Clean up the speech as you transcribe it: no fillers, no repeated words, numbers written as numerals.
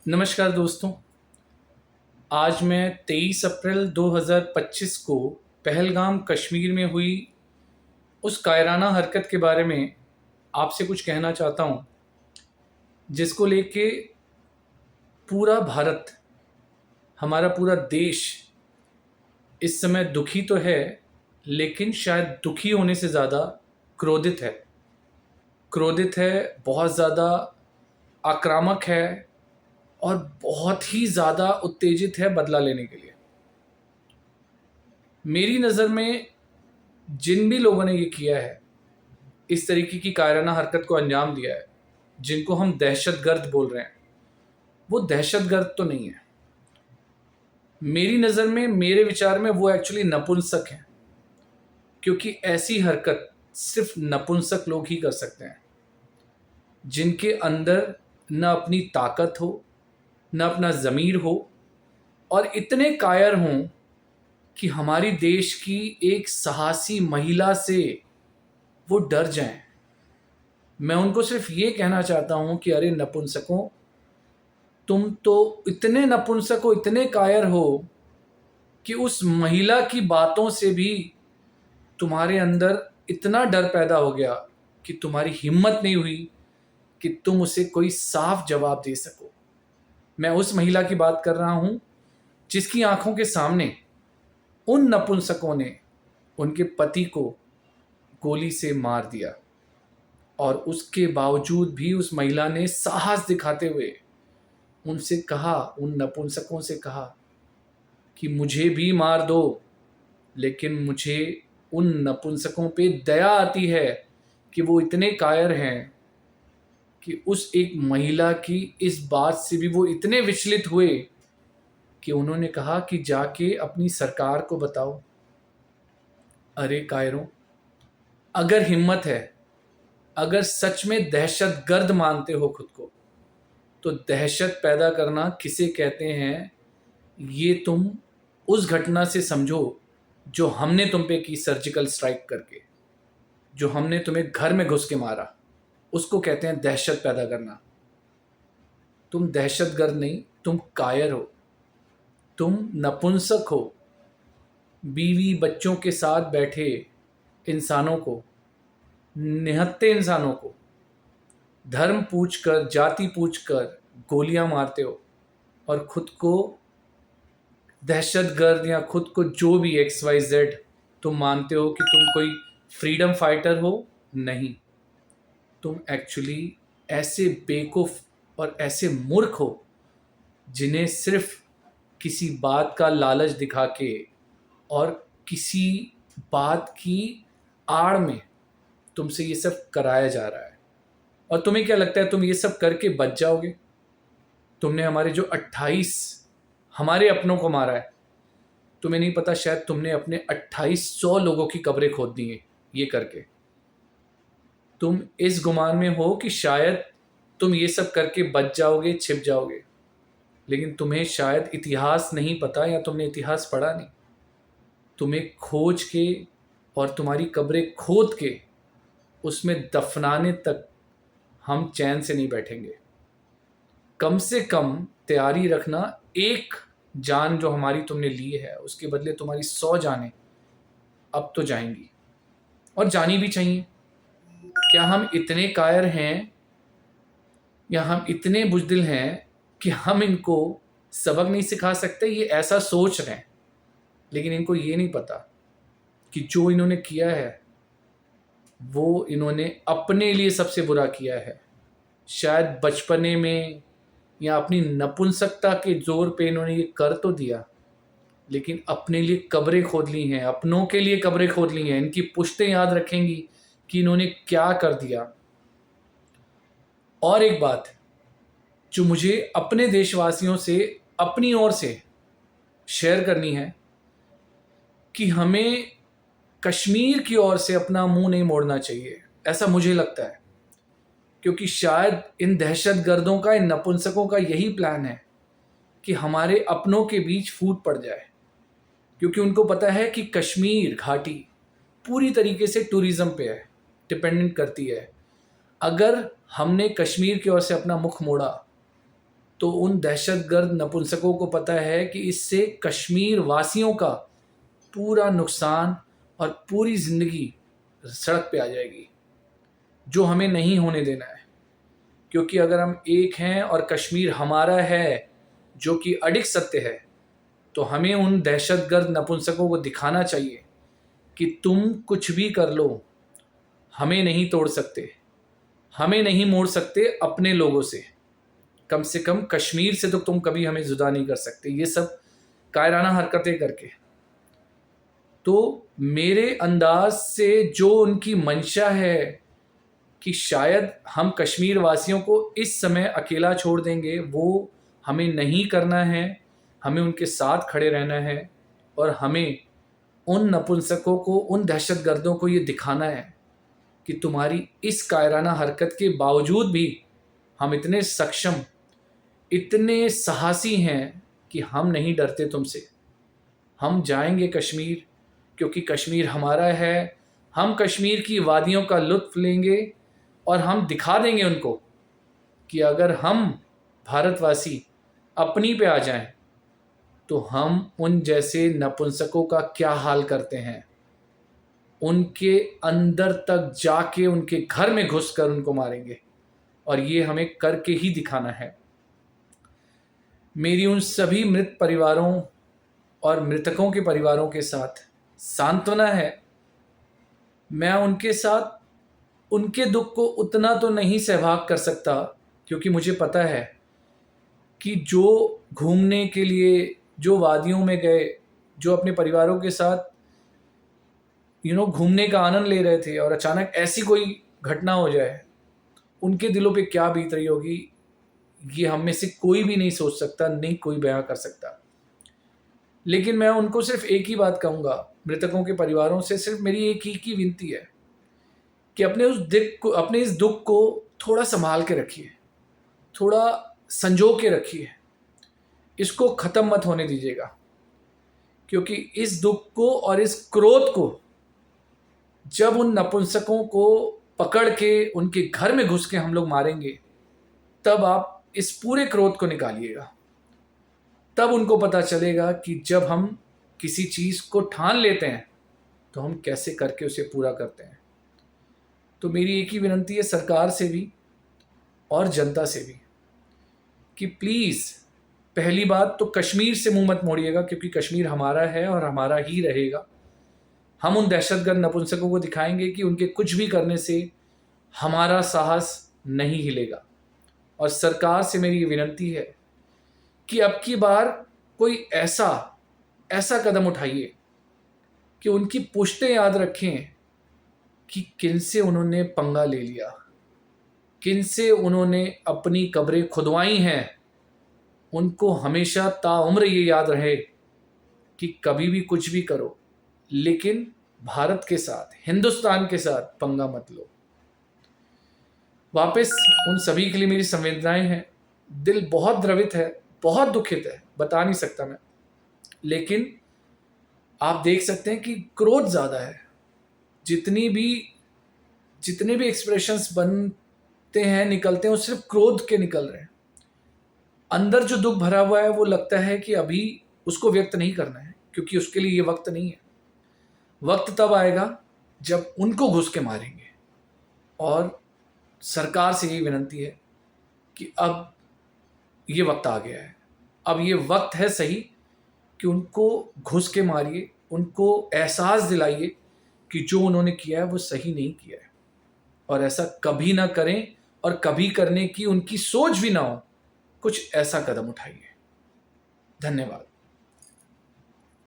नमस्कार दोस्तों। आज मैं 23 अप्रैल 2025 को पहलगाम कश्मीर में हुई उस कायराना हरकत के बारे में आपसे कुछ कहना चाहता हूं, जिसको लेके पूरा भारत, हमारा पूरा देश इस समय दुखी तो है, लेकिन शायद दुखी होने से ज़्यादा क्रोधित है। क्रोधित है, बहुत ज़्यादा आक्रामक है और बहुत ही ज़्यादा उत्तेजित है बदला लेने के लिए। मेरी नज़र में जिन भी लोगों ने ये किया है, इस तरीके की कायराना हरकत को अंजाम दिया है, जिनको हम दहशतगर्द बोल रहे हैं, वो दहशतगर्द तो नहीं है। मेरी नज़र में, मेरे विचार में वो एक्चुअली नपुंसक हैं, क्योंकि ऐसी हरकत सिर्फ नपुंसक लोग ही कर सकते हैं, जिनके अंदर न अपनी ताकत हो, न अपना ज़मीर हो, और इतने कायर हों कि हमारी देश की एक साहसी महिला से वो डर जाएं। मैं उनको सिर्फ ये कहना चाहता हूँ कि अरे नपुंसकों, तुम तो इतने नपुंसक हो, इतने कायर हो कि उस महिला की बातों से भी तुम्हारे अंदर इतना डर पैदा हो गया कि तुम्हारी हिम्मत नहीं हुई कि तुम उसे कोई साफ जवाब दे सको। मैं उस महिला की बात कर रहा हूँ जिसकी आंखों के सामने उन नपुंसकों ने उनके पति को गोली से मार दिया, और उसके बावजूद भी उस महिला ने साहस दिखाते हुए उनसे कहा, उन नपुंसकों से कहा कि मुझे भी मार दो, लेकिन मुझे उन नपुंसकों पे दया आती है कि वो इतने कायर हैं कि उस एक महिला की इस बात से भी वो इतने विचलित हुए कि उन्होंने कहा कि जाके अपनी सरकार को बताओ। अरे कायरों, अगर हिम्मत है, अगर सच में दहशतगर्द मानते हो खुद को, तो दहशत पैदा करना किसे कहते हैं ये तुम उस घटना से समझो जो हमने तुम पे की, सर्जिकल स्ट्राइक करके, जो हमने तुम्हें घर में घुस के मारा, उसको कहते हैं दहशत पैदा करना। तुम दहशतगर्द नहीं, तुम कायर हो, तुम नपुंसक हो। बीवी बच्चों के साथ बैठे इंसानों को, निहत्थे इंसानों को धर्म पूछकर, जाति पूछकर गोलियां मारते हो, और खुद को दहशतगर्द या खुद को जो भी XYZ तुम मानते हो कि तुम कोई फ्रीडम फाइटर हो। नहीं, तुम एक्चुअली ऐसे बेवकूफ़ और ऐसे मूर्ख हो जिन्हें सिर्फ किसी बात का लालच दिखा के और किसी बात की आड़ में तुमसे ये सब कराया जा रहा है। और तुम्हें क्या लगता है तुम ये सब करके बच जाओगे? तुमने हमारे जो 28 हमारे अपनों को मारा है, तुम्हें नहीं पता शायद तुमने अपने 2800 लोगों की कब्रें खोद दी हैं ये करके। तुम इस गुमान में हो कि शायद तुम ये सब करके बच जाओगे, छिप जाओगे, लेकिन तुम्हें शायद इतिहास नहीं पता, या तुमने इतिहास पढ़ा नहीं। तुम्हें खोज के और तुम्हारी कब्रें खोद के उसमें दफनाने तक हम चैन से नहीं बैठेंगे। कम से कम तैयारी रखना, एक जान जो हमारी तुमने ली है उसके बदले तुम्हारी 100 जानें अब तो जाएंगी, और जानी भी चाहिए। क्या हम इतने कायर हैं या हम इतने बुज़दिल हैं कि हम इनको सबक नहीं सिखा सकते? ये ऐसा सोच रहे हैं, लेकिन इनको ये नहीं पता कि जो इन्होंने किया है वो इन्होंने अपने लिए सबसे बुरा किया है। शायद बचपने में या अपनी नपुंसकता के ज़ोर पे इन्होंने ये कर तो दिया, लेकिन अपने लिए कब्रें खोद ली हैं, अपनों के लिए कब्रें खोद ली हैं। इनकी पुश्तें याद रखेंगी कि इन्होंने क्या कर दिया। और एक बात जो मुझे अपने देशवासियों से अपनी ओर से शेयर करनी है कि हमें कश्मीर की ओर से अपना मुंह नहीं मोड़ना चाहिए, ऐसा मुझे लगता है। क्योंकि शायद इन दहशतगर्दों का, इन नपुंसकों का यही प्लान है कि हमारे अपनों के बीच फूट पड़ जाए, क्योंकि उनको पता है कि कश्मीर घाटी पूरी तरीके से टूरिज़्म पे है, डिपेंडेंट करती है। अगर हमने कश्मीर की ओर से अपना मुख मोड़ा तो उन दहशतगर्द नपुंसकों को पता है कि इससे कश्मीर वासियों का पूरा नुकसान और पूरी ज़िंदगी सड़क पे आ जाएगी, जो हमें नहीं होने देना है। क्योंकि अगर हम एक हैं और कश्मीर हमारा है, जो कि अडिग सत्य है, तो हमें उन दहशतगर्द नपुंसकों को दिखाना चाहिए कि तुम कुछ भी कर लो, हमें नहीं तोड़ सकते, हमें नहीं मोड़ सकते अपने लोगों से कम कश्मीर से तो तुम कभी हमें जुदा नहीं कर सकते, ये सब कायराना हरकतें करके। तो मेरे अंदाज से जो उनकी मंशा है कि शायद हम कश्मीर वासियों को इस समय अकेला छोड़ देंगे, वो हमें नहीं करना है। हमें उनके साथ खड़े रहना है और हमें उन नपुंसकों को, उन दहशतगर्दों को ये दिखाना है कि तुम्हारी इस कायराना हरकत के बावजूद भी हम इतने सक्षम, इतने साहसी हैं कि हम नहीं डरते तुमसे। हम जाएंगे कश्मीर, क्योंकि कश्मीर हमारा है। हम कश्मीर की वादियों का लुत्फ़ लेंगे और हम दिखा देंगे उनको कि अगर हम भारतवासी अपनी पे आ जाएं, तो हम उन जैसे नपुंसकों का क्या हाल करते हैं। उनके अंदर तक जाके, उनके घर में घुसकर उनको मारेंगे, और ये हमें करके ही दिखाना है। मेरी उन सभी मृत परिवारों और मृतकों के परिवारों के साथ सांत्वना है। मैं उनके साथ उनके दुख को उतना तो नहीं सहभाग कर सकता, क्योंकि मुझे पता है कि जो घूमने के लिए, जो वादियों में गए, जो अपने परिवारों के साथ घूमने का आनंद ले रहे थे, और अचानक ऐसी कोई घटना हो जाए, उनके दिलों पे क्या बीत रही होगी, ये हम में से कोई भी नहीं सोच सकता, नहीं कोई बयां कर सकता। लेकिन मैं उनको सिर्फ एक ही बात कहूँगा, मृतकों के परिवारों से सिर्फ मेरी एक ही विनती है कि अपने इस दुख को थोड़ा संभाल के रखिए, थोड़ा संजो के रखिए, इसको ख़त्म मत होने दीजिएगा। क्योंकि इस दुख को और इस क्रोध को जब उन नपुंसकों को पकड़ के उनके घर में घुस के हम लोग मारेंगे, तब आप इस पूरे क्रोध को निकालिएगा। तब उनको पता चलेगा कि जब हम किसी चीज़ को ठान लेते हैं तो हम कैसे करके उसे पूरा करते हैं। तो मेरी एक ही विनती है सरकार से भी और जनता से भी कि प्लीज़, पहली बात तो कश्मीर से मुंह मत मोड़िएगा, क्योंकि कश्मीर हमारा है और हमारा ही रहेगा। हम उन दहशतगर्द नपुंसकों को दिखाएंगे कि उनके कुछ भी करने से हमारा साहस नहीं हिलेगा। और सरकार से मेरी ये विनती है कि अब की बार कोई ऐसा कदम उठाइए कि उनकी पुश्तें याद रखें कि किनसे उन्होंने पंगा ले लिया, किनसे उन्होंने अपनी कब्रें खुदवाई हैं। उनको हमेशा ताउम्र ये याद रहे कि कभी भी कुछ भी करो, लेकिन भारत के साथ, हिंदुस्तान के साथ पंगा मत लो। वापस उन सभी के लिए मेरी संवेदनाएं हैं। दिल बहुत द्रवित है, बहुत दुखित है, बता नहीं सकता मैं। लेकिन आप देख सकते हैं कि क्रोध ज़्यादा है। जितने भी एक्सप्रेशंस बनते हैं, निकलते हैं, वो सिर्फ क्रोध के निकल रहे हैं। अंदर जो दुख भरा हुआ है वो लगता है कि अभी उसको व्यक्त नहीं करना है, क्योंकि उसके लिए ये वक्त नहीं है। वक्त तब आएगा जब उनको घुस के मारेंगे। और सरकार से यही विनती है कि अब ये वक्त आ गया है, अब ये वक्त है सही कि उनको घुस के मारिए, उनको एहसास दिलाइए कि जो उन्होंने किया है वो सही नहीं किया है, और ऐसा कभी ना करें, और कभी करने की उनकी सोच भी ना हो। कुछ ऐसा कदम उठाइए। धन्यवाद।